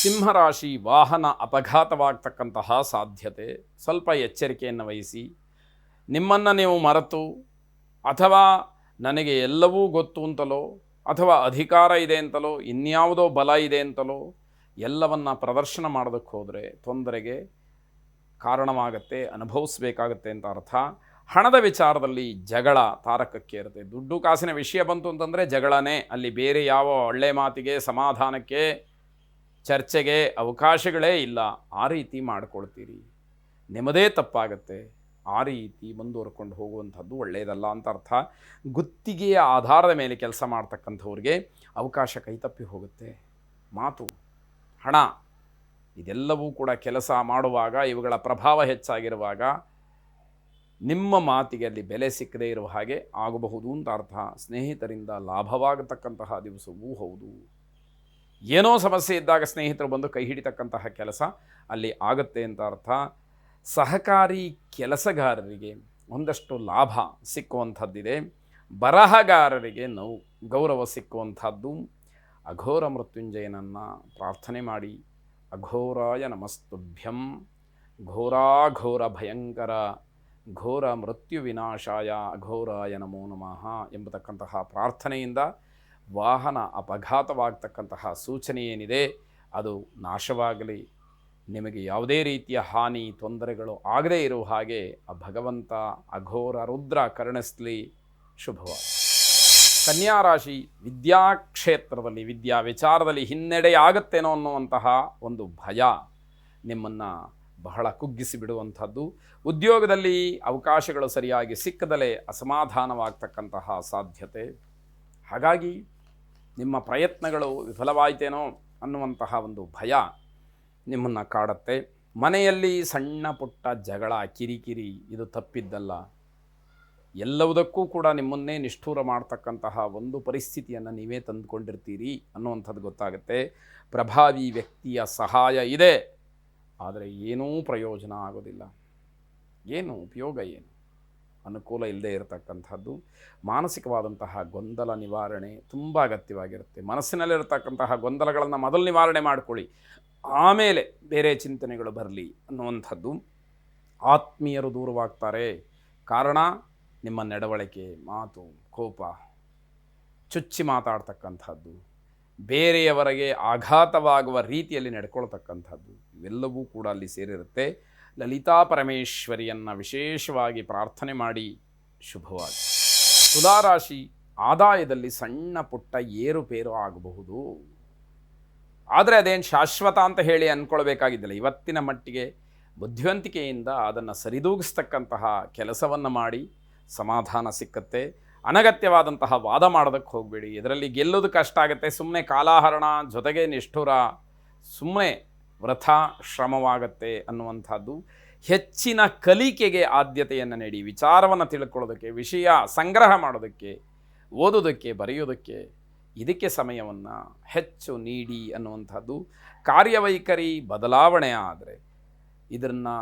ಸಿಂಹರಾಶಿ ವಾಹನ ಅಪಘಾತವಾಗ್ತಕ್ಕಂತಹ ಸಾಧ್ಯತೆ. ಸ್ವಲ್ಪ ಎಚ್ಚರಿಕೆಯನ್ನು ವಹಿಸಿ. ನಿಮ್ಮನ್ನು ನೀವು ಮರೆತು ಅಥವಾ ನನಗೆ ಎಲ್ಲವೂ ಗೊತ್ತು ಅಂತಲೋ ಅಥವಾ ಅಧಿಕಾರ ಇದೆ ಅಂತಲೋ ಇನ್ಯಾವುದೋ ಬಲ ಇದೆ ಅಂತಲೋ ಎಲ್ಲವನ್ನ ಪ್ರದರ್ಶನ ಮಾಡೋದಕ್ಕೆ ಹೋದರೆ ತೊಂದರೆಗೆ ಕಾರಣವಾಗತ್ತೆ, ಅನುಭವಿಸಬೇಕಾಗತ್ತೆ ಅಂತ ಅರ್ಥ. ಹಣದ ವಿಚಾರದಲ್ಲಿ ಜಗಳ ತಾರಕಕ್ಕೆ ಇರುತ್ತೆ. ದುಡ್ಡು ಕಾಸಿನ ವಿಷಯ ಬಂತು ಅಂತಂದರೆ ಜಗಳನೇ. ಅಲ್ಲಿ ಬೇರೆ ಯಾವ ಒಳ್ಳೆ ಮಾತಿಗೆ, ಸಮಾಧಾನಕ್ಕೆ, ಚರ್ಚೆಗೆ ಅವಕಾಶಗಳೇ ಇಲ್ಲ. ಆ ರೀತಿ ಮಾಡ್ಕೊಳ್ತೀರಿ, ನಿಮ್ಮದೇ ತಪ್ಪಾಗತ್ತೆ. ಆ ರೀತಿ ಮುಂದುವರ್ಕೊಂಡು ಹೋಗುವಂಥದ್ದು ಒಳ್ಳೆಯದಲ್ಲ ಅಂತ ಅರ್ಥ. ಗುತ್ತಿಗೆಯ ಆಧಾರದ ಮೇಲೆ ಕೆಲಸ ಮಾಡ್ತಕ್ಕಂಥವ್ರಿಗೆ ಅವಕಾಶ ಕೈತಪ್ಪಿ ಹೋಗುತ್ತೆ. ಮಾತು, ಹಣ ಇದೆಲ್ಲವೂ ಕೂಡ ಕೆಲಸ ಮಾಡುವಾಗ ಇವುಗಳ ಪ್ರಭಾವ ಹೆಚ್ಚಾಗಿರುವಾಗ ನಿಮ್ಮ ಮಾತಿಗೆ ಅಲ್ಲಿ ಬೆಲೆ ಸಿಕ್ಕದೇ ಇರುವ ಹಾಗೆ ಆಗಬಹುದು ಅಂತ ಅರ್ಥ. ಸ್ನೇಹಿತರಿಂದ ಲಾಭವಾಗತಕ್ಕಂತಹ ದಿವಸವೂ ಹೌದು. ಏನೋ ಸಮಸ್ಯೆ ಇದ್ದಾಗ ಸ್ನೇಹಿತರು ಬಂದು ಕೈ ಹಿಡಿತಕ್ಕಂತಹ ಕೆಲಸ ಅಲ್ಲಿ ಆಗುತ್ತೆ ಅಂತ ಅರ್ಥ. ಸಹಕಾರಿ ಕೆಲಸಗಾರರಿಗೆ ಒಂದಷ್ಟು ಲಾಭ ಸಿಕ್ಕುವಂಥದ್ದಿದೆ. ಬರಹಗಾರರಿಗೆ ಗೌರವ ಸಿಕ್ಕುವಂಥದ್ದು. ಅಘೋರ ಮೃತ್ಯುಂಜಯನನ್ನು ಪ್ರಾರ್ಥನೆ ಮಾಡಿ. ಅಘೋರಾಯ ನಮಸ್ತುಭ್ಯಂ, ಘೋರಾಘೋರ ಭಯಂಕರ ಘೋರ ಮೃತ್ಯು ವಿನಾಶಾಯ ಅಘೋರಾಯ ನಮೋ ನಮಃ ಎಂಬತಕ್ಕಂತಹ ಪ್ರಾರ್ಥನೆಯಿಂದ ವಾಹನ ಅಪಘಾತವಾಗ್ತಕ್ಕಂತಹ ಸೂಚನೆ ಏನಿದೆ ಅದು ನಾಶವಾಗಲಿ. ನಿಮಗೆ ಯಾವುದೇ ರೀತಿಯ ಹಾನಿ ತೊಂದರೆಗಳು ಆಗದೇ ಇರುವ ಹಾಗೆ ಆ ಭಗವಂತ ಅಘೋರ ರುದ್ರ ಕರುಣಿಸಲಿ. ಶುಭವಾಗಲಿ. ಕನ್ಯಾ ರಾಶಿ, ವಿದ್ಯಾಕ್ಷೇತ್ರದಲ್ಲಿ ವಿದ್ಯಾ ವಿಚಾರದಲ್ಲಿ ಹಿನ್ನಡೆಯಾಗತ್ತೇನೋ ಅನ್ನುವಂತಹ ಒಂದು ಭಯ ನಿಮ್ಮನ್ನು ಬಹಳ ಕುಗ್ಗಿಸಿ ಬಿಡುವಂಥದ್ದು. ಉದ್ಯೋಗದಲ್ಲಿ ಅವಕಾಶಗಳು ಸರಿಯಾಗಿ ಸಿಕ್ಕದಲೇ ಅಸಮಾಧಾನವಾಗ್ತಕ್ಕಂತಹ ಸಾಧ್ಯತೆ. ಹಾಗಾಗಿ ನಿಮ್ಮ ಪ್ರಯತ್ನಗಳು ವಿಫಲವಾಯಿತೇನೋ ಅನ್ನುವಂತಹ ಒಂದು ಭಯ ನಿಮ್ಮನ್ನು ಕಾಡುತ್ತೆ. ಮನೆಯಲ್ಲಿ ಸಣ್ಣ ಪುಟ್ಟ ಜಗಳ, ಕಿರಿಕಿರಿ ಇದು ತಪ್ಪಿದ್ದಲ್ಲ. ಎಲ್ಲವುದಕ್ಕೂ ಕೂಡ ನಿಮ್ಮನ್ನೇ ನಿಷ್ಠೂರ ಮಾಡ್ತಕ್ಕಂತಹ ಒಂದು ಪರಿಸ್ಥಿತಿಯನ್ನು ನೀವೇ ತಂದುಕೊಂಡಿರ್ತೀರಿ ಅನ್ನುವಂಥದ್ದು ಗೊತ್ತಾಗುತ್ತೆ. ಪ್ರಭಾವಿ ವ್ಯಕ್ತಿಯ ಸಹಾಯ ಇದೆ, ಆದರೆ ಏನೂ ಪ್ರಯೋಜನ ಆಗೋದಿಲ್ಲ. ಏನು ಉಪಯೋಗ, ಏನು ಅನುಕೂಲ ಇಲ್ಲದೆ ಇರತಕ್ಕಂಥದ್ದು. ಮಾನಸಿಕವಾದಂತಹ ಗೊಂದಲ ನಿವಾರಣೆ ತುಂಬ ಅಗತ್ಯವಾಗಿರುತ್ತೆ. ಮನಸ್ಸಿನಲ್ಲಿರತಕ್ಕಂತಹ ಗೊಂದಲಗಳನ್ನು ಮೊದಲು ನಿವಾರಣೆ ಮಾಡಿಕೊಳ್ಳಿ, ಆಮೇಲೆ ಬೇರೆ ಚಿಂತನೆಗಳು ಬರಲಿ ಅನ್ನುವಂಥದ್ದು. ಆತ್ಮೀಯರು ದೂರವಾಗ್ತಾರೆ. ಕಾರಣ ನಿಮ್ಮ ನಡವಳಿಕೆ, ಮಾತು, ಕೋಪ, ಚುಚ್ಚಿ ಮಾತಾಡ್ತಕ್ಕಂಥದ್ದು, ಬೇರೆಯವರಿಗೆ ಆಘಾತವಾಗುವ ರೀತಿಯಲ್ಲಿ ನಡ್ಕೊಳ್ತಕ್ಕಂಥದ್ದು ಇವೆಲ್ಲವೂ ಕೂಡ ಅಲ್ಲಿ ಸೇರಿರುತ್ತೆ. ಲಲಿತಾ ಪರಮೇಶ್ವರಿಯನ್ನು ವಿಶೇಷವಾಗಿ ಪ್ರಾರ್ಥನೆ ಮಾಡಿ. ಶುಭವಾಗಿ. ತುಲಾರಾಶಿ, ಆದಾಯದಲ್ಲಿ ಸಣ್ಣ ಪುಟ್ಟ ಏರುಪೇರು ಆಗಬಹುದು. ಆದರೆ ಅದೇನು ಶಾಶ್ವತ ಅಂತ ಹೇಳಿ ಅಂದ್ಕೊಳ್ಬೇಕಾಗಿದ್ದಿಲ್ಲ. ಇವತ್ತಿನ ಮಟ್ಟಿಗೆ ಬುದ್ಧಿವಂತಿಕೆಯಿಂದ ಅದನ್ನು ಸರಿದೂಗಿಸ್ತಕ್ಕಂತಹ ಕೆಲಸವನ್ನು ಮಾಡಿ ಸಮಾಧಾನ ಸಿಕ್ಕತ್ತೆ. ಅನಗತ್ಯವಾದಂತಹ ವಾದ ಮಾಡೋದಕ್ಕೆ ಹೋಗಬೇಡಿ. ಇದರಲ್ಲಿ ಗೆಲ್ಲೋದು ಕಷ್ಟ ಆಗುತ್ತೆ. ಸುಮ್ಮನೆ ಕಾಲಾಹರಣ, ಜೊತೆಗೆ ನಿಷ್ಠುರ, ಸುಮ್ಮನೆ ವೃಥಾ ಶ್ರಮವಾಗತ್ತೆ ಅನ್ನುವಂಥದ್ದು. ಹೆಚ್ಚಿನ ಕಲಿಕೆಗೆ ಆದ್ಯತೆಯನ್ನು ನೀಡಿ. ವಿಚಾರವನ್ನು ತಿಳ್ಕೊಳ್ಳೋದಕ್ಕೆ, ವಿಷಯ ಸಂಗ್ರಹ ಮಾಡೋದಕ್ಕೆ, ಓದೋದಕ್ಕೆ, ಬರೆಯೋದಕ್ಕೆ ಇದಕ್ಕೆ ಸಮಯವನ್ನು ಹೆಚ್ಚು ನೀಡಿ ಅನ್ನುವಂಥದ್ದು. ಕಾರ್ಯವೈಖರಿ ಬದಲಾವಣೆ ಆದರೆ ಇದನ್ನು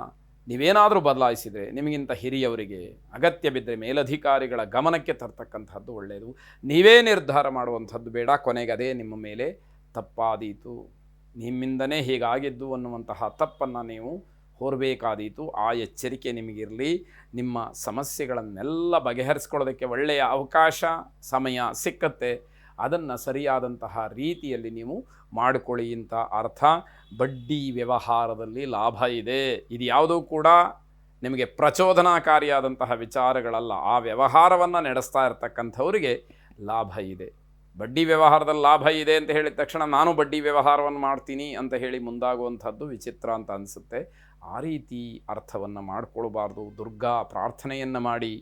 ನೀವೇನಾದರೂ ಬದಲಾಯಿಸಿದರೆ ನಿಮಗಿಂತ ಹಿರಿಯವರಿಗೆ ಅಗತ್ಯ ಬಿದ್ದರೆ ಮೇಲಧಿಕಾರಿಗಳ ಗಮನಕ್ಕೆ ತರ್ತಕ್ಕಂಥದ್ದು ಒಳ್ಳೆಯದು. ನೀವೇ ನಿರ್ಧಾರ ಮಾಡುವಂಥದ್ದು ಬೇಡ. ಕೊನೆಗೆ ಅದೇ ನಿಮ್ಮ ಮೇಲೆ ತಪ್ಪಾದೀತು, ನಿಮ್ಮಿಂದನೇ ಹೀಗಾಗಿದ್ದು ಅನ್ನುವಂತಹ ತಪ್ಪನ್ನು ನೀವು ಹೊರಬೇಕಾದೀತು. ಆ ಎಚ್ಚರಿಕೆ ನಿಮಗಿರಲಿ. ನಿಮ್ಮ ಸಮಸ್ಯೆಗಳನ್ನೆಲ್ಲ ಬಗೆಹರಿಸ್ಕೊಳ್ಳೋದಕ್ಕೆ ಒಳ್ಳೆಯ ಅವಕಾಶ, ಸಮಯ ಸಿಕ್ಕತ್ತೆ. ಅದನ್ನು ಸರಿಯಾದಂತಹ ರೀತಿಯಲ್ಲಿ ನೀವು ಮಾಡಿಕೊಳ್ಳಿ ಅಂತ ಅರ್ಥ. ಬಡ್ಡಿ ವ್ಯವಹಾರದಲ್ಲಿ ಲಾಭ ಇದೆ. ಇದು ಯಾವುದೂ ಕೂಡ ನಿಮಗೆ ಪ್ರಚೋದನಾಕಾರಿಯಾದಂತಹ ವಿಚಾರಗಳಲ್ಲ. ಆ ವ್ಯವಹಾರವನ್ನು ನಡೆಸ್ತಾ ಇರತಕ್ಕಂಥವರಿಗೆ ಲಾಭ ಇದೆ. ಬಡ್ಡಿ ವ್ಯವಹಾರದಲ್ಲಿ ಲಾಭ ಇದೆ ಅಂತ ಹೇಳಿದ ತಕ್ಷಣ ನಾನು ಬಡ್ಡಿ ವ್ಯವಹಾರವನ್ನು ಮಾಡ್ತೀನಿ ಅಂತ ಹೇಳಿ ಮುಂದಾಗುವಂಥದ್ದು ವಿಚಿತ್ರ ಅಂತ ಅನಿಸುತ್ತೆ. ಆ ರೀತಿ ಅರ್ಥವನ್ನು ಮಾಡಿಕೊಳ್ಬಾರ್ದು. ದುರ್ಗಾ ಪ್ರಾರ್ಥನೆಯನ್ನು ಮಾಡಿ.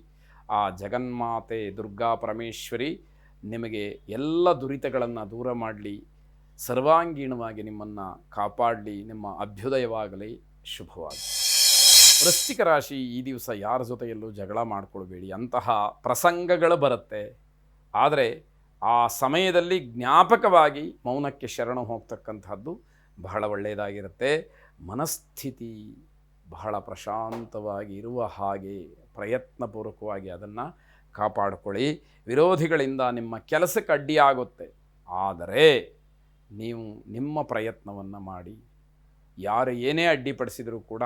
ಆ ಜಗನ್ಮಾತೆ ದುರ್ಗಾ ಪರಮೇಶ್ವರಿ ನಿಮಗೆ ಎಲ್ಲ ದುರಿತಗಳನ್ನು ದೂರ ಮಾಡಲಿ, ಸರ್ವಾಂಗೀಣವಾಗಿ ನಿಮ್ಮನ್ನು ಕಾಪಾಡಲಿ, ನಿಮ್ಮ ಅಭ್ಯುದಯವಾಗಲಿ. ಶುಭವಾಗಿ. ವೃಶ್ಚಿಕ ರಾಶಿ, ಈ ದಿವಸ ಯಾರ ಜೊತೆಯಲ್ಲೂ ಜಗಳ ಮಾಡಿಕೊಳ್ಬೇಡಿ. ಅಂತಹ ಪ್ರಸಂಗಗಳು ಬರುತ್ತೆ. ಆದರೆ ಆ ಸಮಯದಲ್ಲಿ ಜ್ಞಾಪಕವಾಗಿ ಮೌನಕ್ಕೆ ಶರಣು ಹೋಗ್ತಕ್ಕಂಥದ್ದು ಬಹಳ ಒಳ್ಳೆಯದಾಗಿರುತ್ತೆ. ಮನಸ್ಥಿತಿ ಬಹಳ ಪ್ರಶಾಂತವಾಗಿ ಇರುವ ಹಾಗೆ ಪ್ರಯತ್ನಪೂರ್ವಕವಾಗಿ ಅದನ್ನು ಕಾಪಾಡಿಕೊಳ್ಳಿ. ವಿರೋಧಿಗಳಿಂದ ನಿಮ್ಮ ಕೆಲಸಕ್ಕೆ ಅಡ್ಡಿಯಾಗುತ್ತೆ. ಆದರೆ ನೀವು ನಿಮ್ಮ ಪ್ರಯತ್ನವನ್ನು ಮಾಡಿ. ಯಾರು ಏನೇ ಅಡ್ಡಿಪಡಿಸಿದರೂ ಕೂಡ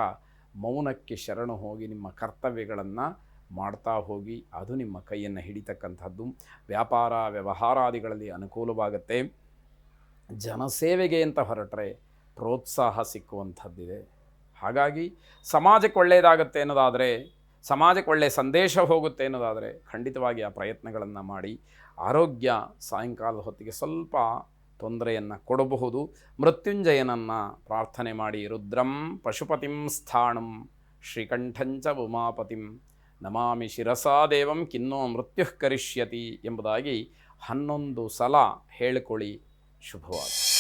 ಮೌನಕ್ಕೆ ಶರಣು ಹೋಗಿ ನಿಮ್ಮ ಕರ್ತವ್ಯಗಳನ್ನು ಮಾಡ್ತಾ ಹೋಗಿ. ಅದು ನಿಮ್ಮ ಕೈಯನ್ನು ಹಿಡಿತಕ್ಕಂಥದ್ದು. ವ್ಯಾಪಾರ ವ್ಯವಹಾರಾದಿಗಳಲ್ಲಿ ಅನುಕೂಲವಾಗುತ್ತೆ. ಜನಸೇವೆಗೆ ಅಂತ ಹೊರಟ್ರೆ ಪ್ರೋತ್ಸಾಹ ಸಿಕ್ಕುವಂಥದ್ದಿದೆ. ಹಾಗಾಗಿ ಸಮಾಜಕ್ಕೆ ಒಳ್ಳೆಯದಾಗುತ್ತೆ ಅನ್ನೋದಾದರೆ, ಸಮಾಜಕ್ಕೆ ಒಳ್ಳೆಯ ಸಂದೇಶ ಹೋಗುತ್ತೆ ಅನ್ನೋದಾದರೆ ಖಂಡಿತವಾಗಿ ಆ ಪ್ರಯತ್ನಗಳನ್ನು ಮಾಡಿ. ಆರೋಗ್ಯ ಸಾಯಂಕಾಲದ ಹೊತ್ತಿಗೆ ಸ್ವಲ್ಪ ತೊಂದರೆಯನ್ನು ಕೊಡಬಹುದು. ಮೃತ್ಯುಂಜಯನನ್ನು ಪ್ರಾರ್ಥನೆ ಮಾಡಿ. ರುದ್ರಂ ಪಶುಪತಿಂ ಸ್ಥಾಣಂ ಶ್ರೀಕಂಠಂಚ ಉಮಾಪತಿಂ ನಮಾಮಿ ಶಿರಸಾ ದೇವಂ ಕಿನ್ನೋ ಮೃತ್ಯು ಕರಿಷ್ಯತಿ ಎಂಬುದಾಗಿ 11 ಸಲ ಹೇಳಿಕೊಳ್ಳಿ. ಶುಭವಾಗಲಿ.